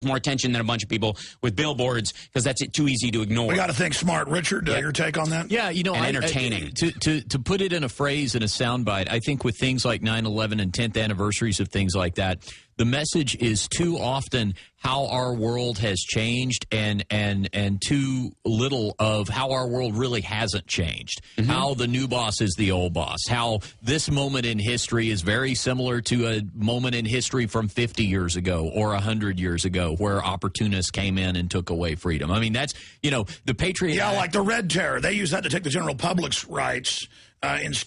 more attention than a bunch of people with billboards because that's too easy to ignore. We got to think smart. Richard, your take on that? Yeah, and entertaining. To put it in a phrase, in a soundbite, I think with things like 9/11 and 10th anniversaries of things like that, the message is too often how our world has changed and too little of how our world really hasn't changed. Mm-hmm. How the new boss is the old boss. How this moment in history is very similar to a moment in history from 50 years ago or 100 years ago where opportunists came in and took away freedom. I mean, that's, the Patriot Yeah, Act, like the Red Terror. They use that to take the general public's rights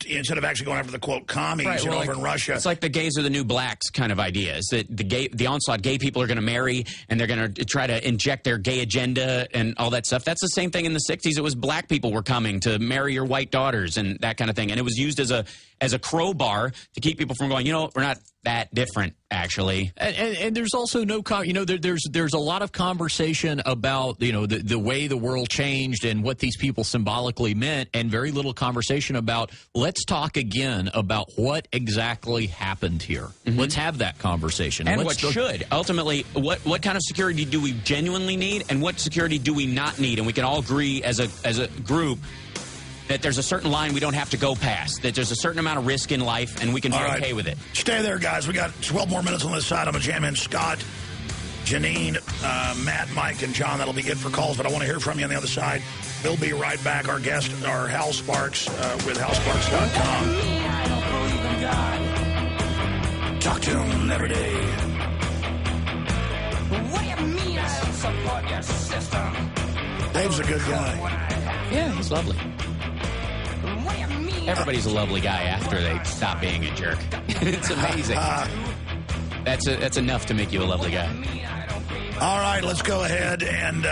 instead of actually going after the, quote, commies over in Russia. It's like the gays are the new blacks kind of idea. Is that the onslaught gay people are going to marry and they're going to try to inject their gay agenda and all that stuff. That's the same thing in the 60s. It was black people were coming to marry your white daughters and that kind of thing. And it was used as a crowbar to keep people from going, we're not that different, actually. And there's also no, there's a lot of conversation about, the way the world changed and what these people symbolically meant, and very little conversation about, let's talk again about what exactly happened here. Mm-hmm. Let's have that conversation. And ultimately, what kind of security do we genuinely need, and what security do we not need? And we can all agree as a group that there's a certain line we don't have to go past, that there's a certain amount of risk in life, and we can be okay with it. Stay there, guys. We got 12 more minutes on this side. I'm going to jam in Scott, Janine, Matt, Mike, and John. That'll be it for calls, but I want to hear from you on the other side. We'll be right back. Our guest, our Hal Sparks with HalSparks.com. Talk to him every day. What do you mean I don't support your system? Dave's a good guy. Yeah, he's lovely. What do you mean? Everybody's a lovely guy after they stop being a jerk. It's amazing. That's enough to make you a lovely guy. All right, let's go ahead and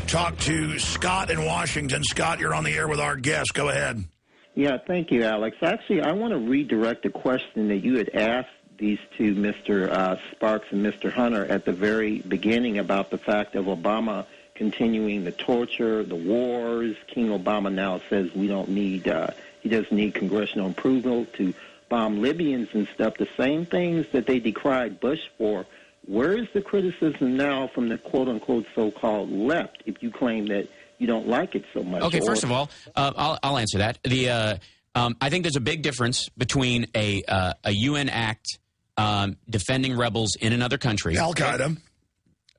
talk to Scott in Washington. Scott, you're on the air with our guest. Go ahead. Yeah, thank you, Alex. Actually, I want to redirect a question that you had asked these two, Mr. Sparks and Mr. Hunter, at the very beginning about the fact of Obama continuing the torture, the wars. King Obama now says we don't need, he doesn't need congressional approval to bomb Libyans and stuff, the same things that they decried Bush for. Where is the criticism now from the quote-unquote so-called left if you claim that you don't like it so much? Okay, first of all, I'll answer that. I think there's a big difference between a UN act defending rebels in another country. Al-Qaeda.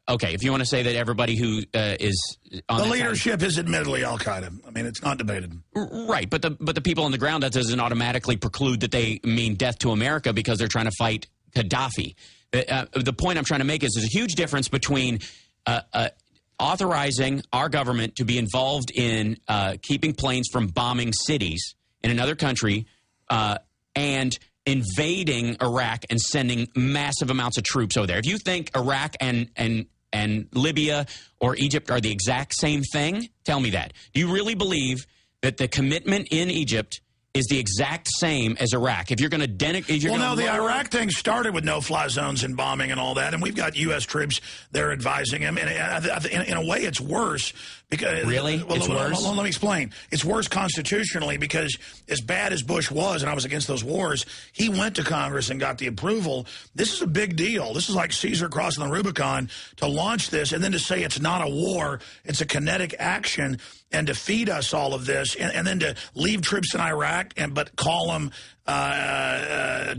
Okay, if you want to say that everybody who is on the leadership is admittedly Al-Qaeda. I mean, it's not debated. Right, but the people on the ground, that doesn't automatically preclude that they mean death to America because they're trying to fight Gaddafi. The point I'm trying to make is there's a huge difference between authorizing our government to be involved in keeping planes from bombing cities in another country and invading Iraq and sending massive amounts of troops over there. If you think Iraq and Libya or Egypt are the exact same thing, tell me that. Do you really believe that the commitment in Egypt is the exact same as Iraq? If you're going to the Iraq thing started with no-fly zones and bombing and all that, and we've got U.S. troops there advising him. And in a way, it's worse. Because, really? It's worse? Let me explain. It's worse constitutionally because as bad as Bush was, and I was against those wars, he went to Congress and got the approval. This is a big deal. This is like Caesar crossing the Rubicon to launch this and then to say it's not a war, it's a kinetic action, and to feed us all of this, and then to leave troops in Iraq, but call them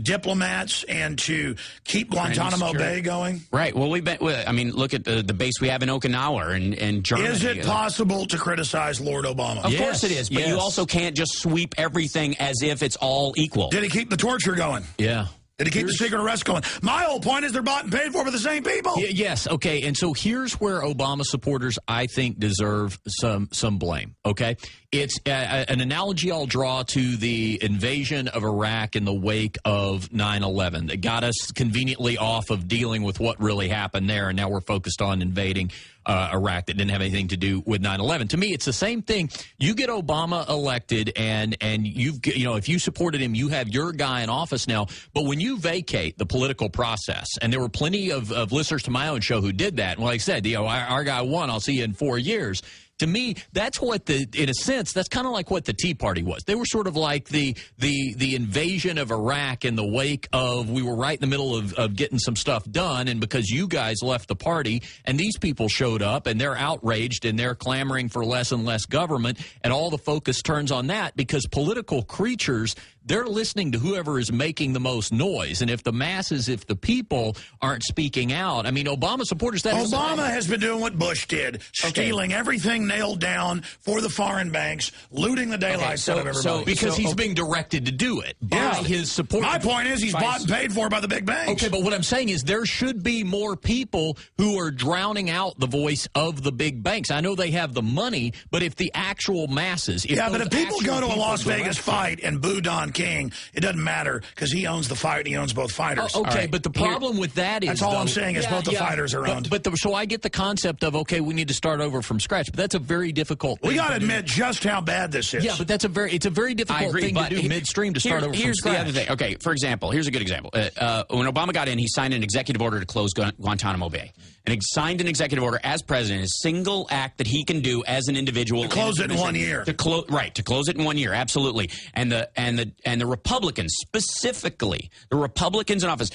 diplomats, and to keep Guantanamo Bay going. Right. Well, look at the base we have in Okinawa and Germany. Is it possible to criticize Lord Obama? Of course it is, but you also can't just sweep everything as if it's all equal. Did he keep the torture going? Yeah. Did he keep the secret arrest going? My whole point is they're bought and paid for by the same people. Yes, okay. And so here's where Obama supporters, I think, deserve some blame, okay? It's an analogy I'll draw to the invasion of Iraq in the wake of 9/11 that got us conveniently off of dealing with what really happened there, and now we're focused on invading Iraq that didn't have anything to do with 9/11. To me, it's the same thing. You get Obama elected, and if you supported him, you have your guy in office now. But when you vacate the political process, and there were plenty of listeners to my own show who did that. Well, like I said, our guy won. I'll see you in 4 years. To me, that's what in a sense, that's kind of like what the Tea Party was. They were sort of like the invasion of Iraq in the wake of, we were right in the middle of getting some stuff done, and because you guys left the party and these people showed up and they're outraged and they're clamoring for less and less government, and all the focus turns on that because political creatures, they're listening to whoever is making the most noise. And if the masses, if the people aren't speaking out, I mean, Obama supporters... Obama has been doing what Bush did, stealing everything nailed down for the foreign banks, looting the daylights out of everybody. Because he's being directed to do it by his support. My point is he's bought and paid for by the big banks. Okay, but what I'm saying is there should be more people who are drowning out the voice of the big banks. I know they have the money, but if the actual masses... but if people go to a Las Vegas fight and boo Don King, it doesn't matter because he owns the fight and he owns both fighters. Okay, but the problem with that is... That's all I'm saying is both the fighters are owned. So I get the concept of, okay, we need to start over from scratch, but that's a very difficult thing. We got to admit just how bad this is. Yeah, but it's a very difficult thing to do midstream to start over from scratch. Here's the other thing. Okay, for example, here's a good example. When Obama got in, he signed an executive order to close Guantanamo Bay. And he signed an executive order as president, a single act that he can do as an individual. To close it in 1 year. To close it in 1 year, absolutely. And the Republicans, specifically, the Republicans in office,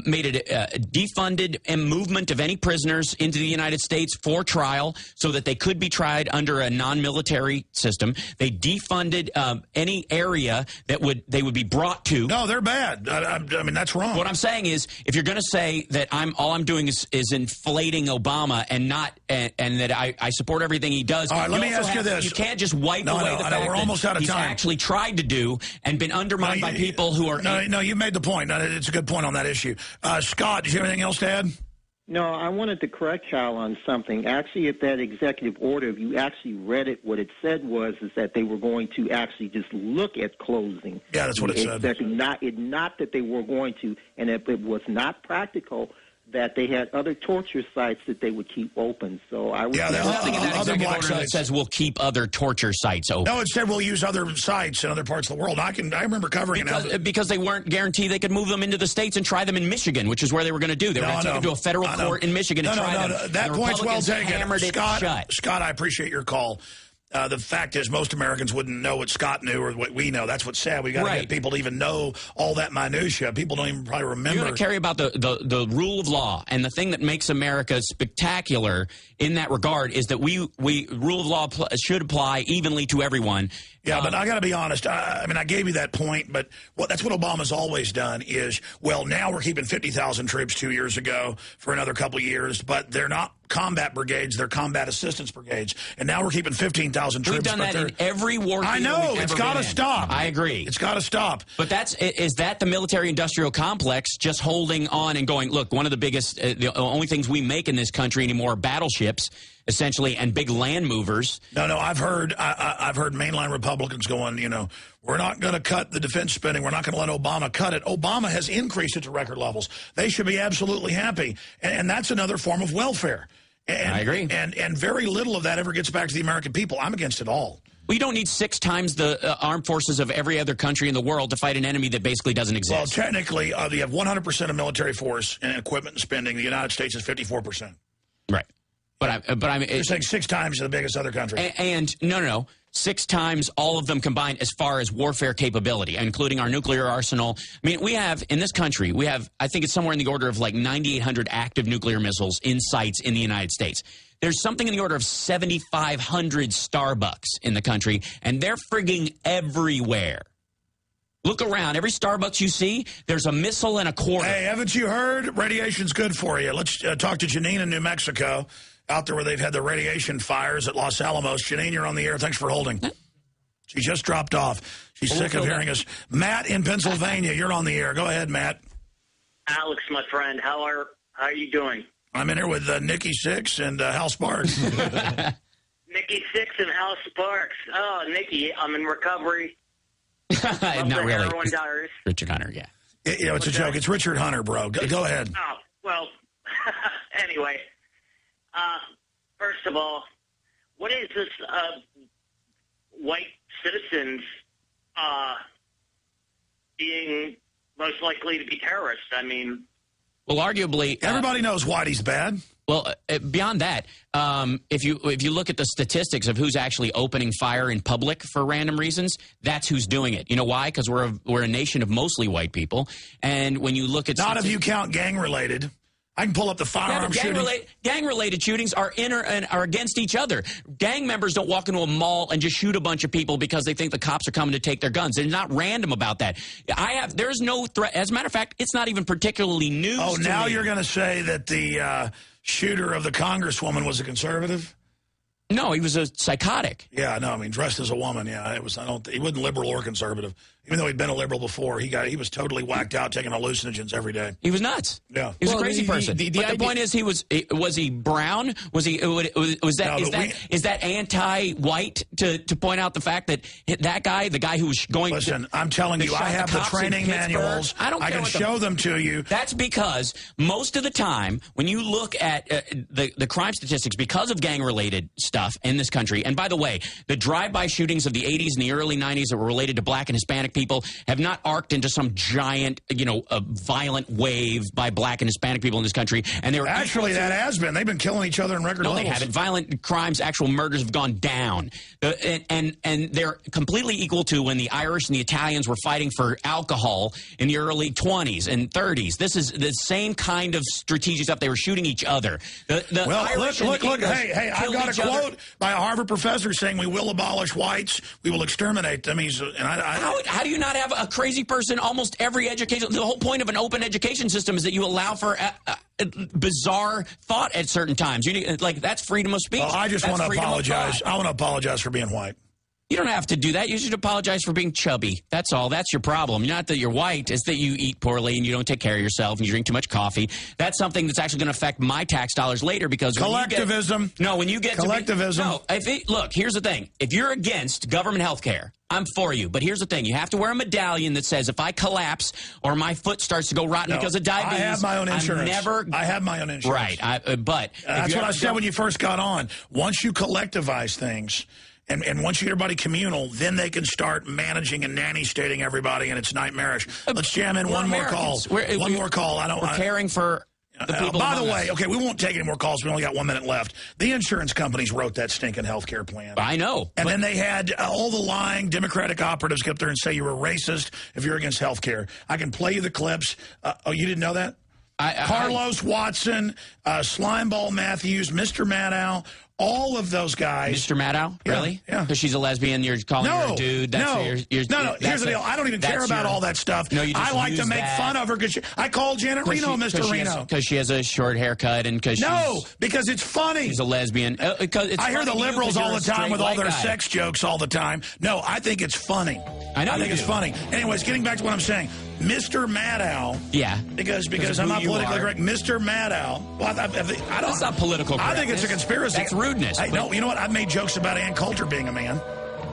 made it defunded a movement of any prisoners into the United States for trial so that they could be tried under a non-military system. They defunded any area that they would be brought to. No, they're bad. I mean, that's wrong. What I'm saying is, if you're going to say that all I'm doing is inflating Obama and not and that I support everything he does. All right, let me ask you this. You can't just wipe away the fact we're almost out of he's time. Actually tried to do and been undermined by people who are... No, you made the point. It's a good point on that issue. Scott, do you have anything else to add? No, I wanted to correct Hal on something. Actually, if that executive order, if you actually read it, what it said is that they were going to actually just look at closing. Yeah, that's what it said. Not that they were going to, and if it was not practical, that they had other torture sites that they would keep open. So I would... there's nothing in that executive order that says we'll keep other torture sites open. No, it said we'll use other sites in other parts of the world. I remember covering it. Because they weren't guaranteed they could move them into the states and try them in Michigan, which is where they were going to do. They were going to take them to a federal court in Michigan and try them. That point's well taken. Scott, I appreciate your call. The fact is, most Americans wouldn't know what Scott knew or what we know. That's what's sad. We got to get people to even know all that minutia. People don't even probably remember. You got to care about the rule of law, and the thing that makes America spectacular in that regard is that we rule of law should apply evenly to everyone. Yeah, but I got to be honest. I mean, I gave you that point, but that's what Obama's always done is, well, now we're keeping 50,000 troops 2 years ago for another couple of years, but they're not combat brigades, they're combat assistance brigades. And now we're keeping 15,000 troops. We've done that in every war. I know. It's got to stop. I agree. It's got to stop. But is that the military-industrial complex just holding on and going, look, one of the biggest, the only things we make in this country anymore are battleships, essentially, and big land movers. No, I've heard mainline Republicans going, we're not going to cut the defense spending. We're not going to let Obama cut it. Obama has increased it to record levels. They should be absolutely happy. And that's another form of welfare. And, I agree. And very little of that ever gets back to the American people. I'm against it all. We don't need 6 times the armed forces of every other country in the world to fight an enemy that basically doesn't exist. Well, technically, you have 100% of military force and equipment and spending. The United States is 54%. Right. But I mean, you're saying 6 times the biggest other country. And no. 6 times all of them combined as far as warfare capability, including our nuclear arsenal. I mean, in this country, I think it's somewhere in the order of like 9,800 active nuclear missiles in sites in the United States. There's something in the order of 7,500 Starbucks in the country, and they're frigging everywhere. Look around. Every Starbucks you see, there's a missile and a quarter. Hey, haven't you heard? Radiation's good for you. Let's talk to Janine in New Mexico, out there where they've had the radiation fires at Los Alamos. Janine, you're on the air. Thanks for holding. She just dropped off. She's sick of hearing us. Matt in Pennsylvania, you're on the air. Go ahead, Matt. Alex, my friend, how are you doing? I'm in here with Nikki Six and Hal Sparks. Nikki Six and Hal Sparks. Oh, Nikki, I'm in recovery. Not really. Diaries. Richard Hunter, yeah. It's a joke. It's Richard Hunter, bro. Go ahead. Oh, well, anyway. First of all, what is this white citizens being most likely to be terrorists? I mean, Well, arguably, everybody knows Whitey's bad. Well, beyond that, if you look at the statistics of who's actually opening fire in public for random reasons, that's who's doing it. You know why? Because we're a nation of mostly white people, and when you look at not if you count gang related. I can pull up the firearm shooting. Gang-related shootings are against each other. Gang members don't walk into a mall and just shoot a bunch of people because they think the cops are coming to take their guns. They're not random about that. There's no threat. As a matter of fact, it's not even particularly news to me. Now you're going to say that the shooter of the congresswoman was a conservative? No, he was a psychotic. Yeah, no, I mean, dressed as a woman, yeah. He wasn't liberal or conservative. Even though he'd been a liberal before, he was totally whacked out taking hallucinogens every day. He was nuts. Yeah. He was a crazy person. The point is, was he brown? Is that anti-white to point out the fact that that guy, the guy who was going Listen, I'm telling you, I have the training manuals. I can show them to you. That's because most of the time, when you look at the crime statistics, because of gang-related stuff in this country, and by the way, the drive-by shootings of the 80s and the early 90s that were related to black and Hispanic people have not arced into some giant, violent wave by black and Hispanic people in this country. And they were actually that has been. They've been killing each other in record levels. No, they haven't. Violent crimes, actual murders have gone down, and they're completely equal to when the Irish and the Italians were fighting for alcohol in the early 20s and 30s. This is the same kind of strategic stuff. They were shooting each other. Look. Hey, I've got a quote by a Harvard professor saying we will abolish whites, we will exterminate them. How do you not have a crazy person almost every education? The whole point of an open education system is that you allow for bizarre thought at certain times. That's freedom of speech. Well, I just want to apologize. I want to apologize for being white. You don't have to do that. You should apologize for being chubby. That's all. That's your problem. Not that you're white. It's that you eat poorly and you don't take care of yourself and you drink too much coffee. That's something that's actually going to affect my tax dollars later because collectivism. When you get collectivism. Look, here's the thing. If you're against government health care, I'm for you. But here's the thing. You have to wear a medallion that says if I collapse or my foot starts to go rotten because of diabetes, I have my own insurance. I have my own insurance. Right. But that's what I said when you first got on. Once you collectivize things, and once you get everybody communal, then they can start managing and nanny-stating everybody, and it's nightmarish. Let's jam in one more call. One more call. We're caring for the people. By the way, okay, we won't take any more calls. We only got 1 minute left. The insurance companies wrote that stinking health care plan. I know. And then they had all the lying Democratic operatives get up there and say you were racist if you're against health care. I can play you the clips. You didn't know that? Carlos Watson, Slimeball Matthews, Mr. Maddow, all of those guys. Mr. Maddow? Yeah, really? Yeah. Because she's a lesbian, you're calling her a dude? No. Here's the deal. I don't even care about all that stuff. No, you just I like to make fun of her because I called Janet Reno Mr. Reno. Because she has a short haircut and because because it's funny. She's a lesbian. I hear the liberals all the time with all their sex jokes all the time. No, I think it's funny. I know. I think it's funny. Anyways, getting back to what I'm saying. Mr. Maddow. Yeah. Because I'm not politically correct. Mr. Maddow. Well, that's not political correctness. I think it's a conspiracy. That's rudeness. No, you know what? I've made jokes about Ann Coulter being a man.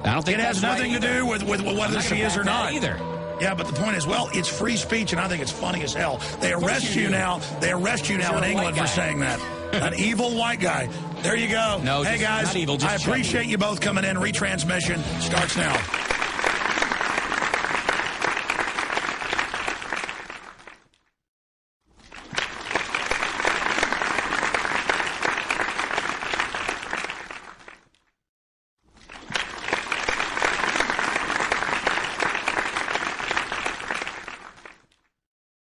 I don't think it has nothing to do with whether she is or not. Either. Yeah, but the point is, it's free speech, and I think it's funny as hell. They arrest you now. They arrest you now in England for saying that. An evil white guy. There you go. No, hey, guys, not evil, I appreciate you both coming in. Retransmission starts now.